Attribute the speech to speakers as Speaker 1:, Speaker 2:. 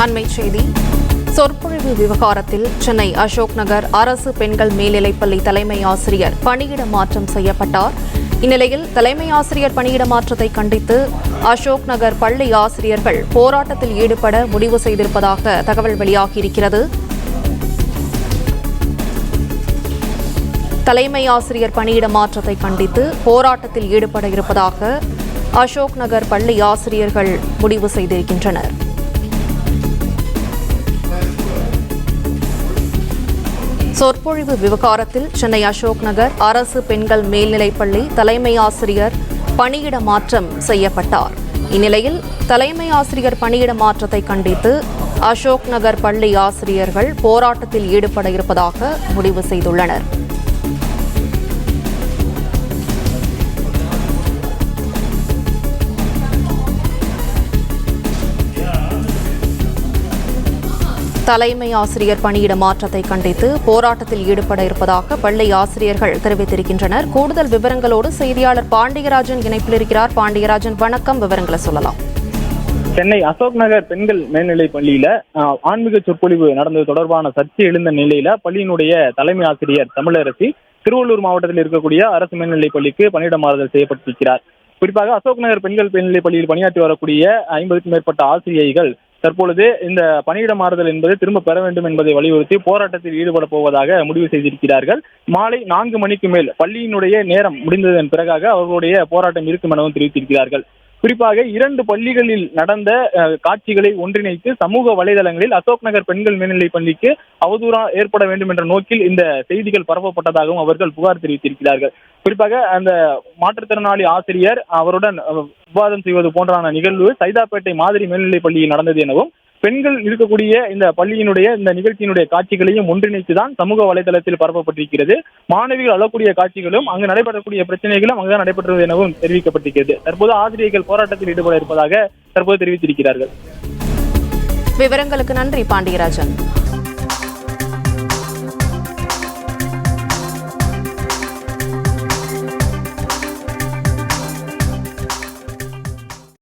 Speaker 1: அண்மைச் செய்தி. சொற்பொழிவு விவகாரத்தில் சென்னை அசோக் நகர் அரசு பெண்கள் மேல்நிலைப்பள்ளி தலைமை ஆசிரியர் பணியிட மாற்றம் செய்யப்பட்டார். இந்நிலையில் தலைமை ஆசிரியர் பணியிட மாற்றத்தை கண்டித்து அசோக் நகர் பள்ளி ஆசிரியர்கள் போராட்டத்தில் ஈடுபட முடிவு செய்திருப்பதாக தகவல் வெளியாகியிருக்கிறது. தலைமை ஆசிரியர் பணியிட மாற்றத்தை கண்டித்து போராட்டத்தில் ஈடுபட இருப்பதாக அசோக் நகர் பள்ளி ஆசிரியர்கள் முடிவு செய்திருக்கின்றனர். சொற்பொழிவு விவகாரத்தில் சென்னை அசோக் நகர் அரசு பெண்கள் மேல்நிலைப்பள்ளி தலைமை ஆசிரியர் பணியிட மாற்றம் செய்யப்பட்டார். இந்நிலையில் தலைமை ஆசிரியர் பணியிட மாற்றத்தை கண்டித்து அசோக் நகர் பள்ளி ஆசிரியர்கள் போராட்டத்தில் ஈடுபட இருப்பதாக முடிவு செய்துள்ளனர். தலைமை ஆசிரியர் பணியிட மாற்றத்தை கண்டித்து போராட்டத்தில் ஈடுபட இருப்பதாக பள்ளி ஆசிரியர்கள் தெரிவித்திருக்கின்றனர். கூடுதல் விவரங்களோடு செய்தியாளர் பாண்டியராஜன் இணைப்பில் இருக்கிறார். பாண்டியராஜன், வணக்கம். விவரங்களை சொல்லலாம்.
Speaker 2: சென்னை அசோக் நகர் பெண்கள் மேல்நிலை பள்ளியில ஆன்மீக சொற்பொழிவு நடந்தது தொடர்பான சர்ச்சை எழுந்த நிலையில பள்ளியினுடைய தலைமை ஆசிரியர் தமிழரசி திருவள்ளூர் மாவட்டத்தில் இருக்கக்கூடிய அரசு மேல்நிலைப் பள்ளிக்கு பணியிட மாறுதல் செய்யப்பட்டிருக்கிறார். குறிப்பாக அசோக் நகர் பெண்கள் மேல்நிலைப் பள்ளியில் பணியாற்றி வரக்கூடிய 50க்கும் மேற்பட்ட ஆசிரியைகள் தற்பொழுது இந்த பணியிட மாறுதல் என்பதை திரும்ப பெற வேண்டும் என்பதை வலியுறுத்தி போராட்டத்தில் ஈடுபட போவதாக முடிவு செய்திருக்கிறார்கள். மாலை 4 மணிக்கு மேல் பள்ளியினுடைய நேரம் முடிந்ததன் பிறகாக அவர்களுடைய போராட்டம் இருக்கும் எனவும் தெரிவித்திருக்கிறார்கள். குறிப்பாக 2 பள்ளிகளில் நடந்த காட்சிகளை ஒன்றிணைத்து சமூக வலைதளங்களில் அசோக் நகர் பெண்கள் மேல்நிலைப் பள்ளிக்கு அவதூறா ஏற்பட வேண்டும் என்ற நோக்கில் இந்த செய்திகள் பரப்பப்பட்டதாகவும் அவர்கள் புகார் தெரிவித்திருக்கிறார்கள். குறிப்பாக அந்த மாற்றுத்திறனாளி ஆசிரியர் அவருடன் விவாதம் செய்வது போன்றான நிகழ்வு சைதாப்பேட்டை மாதிரி மேல்நிலைப் பள்ளியில் நடந்தது எனவும் பெண்கள் இருக்கக்கூடிய இந்த பள்ளியினுடைய இந்த நிகழ்ச்சியினுடைய காட்சிகளையும் ஒன்றிணைத்துதான் சமூக வலைதளத்தில் பரப்பப்பட்டிருக்கிறது. மாணவிகள் அழக்கூடிய காட்சிகளும் அங்கு நடைபெறக்கூடிய பிரச்சனைகளும் அங்குதான் நடைபெற்றது எனவும் தெரிவிக்கப்பட்டிருக்கிறது. தற்போது ஆசிரியர்கள் போராட்டத்தில் ஈடுபட இருப்பதாக தற்போது தெரிவித்திருக்கிறார்கள்.
Speaker 1: விவரங்களுக்கு நன்றி பாண்டியராஜன்.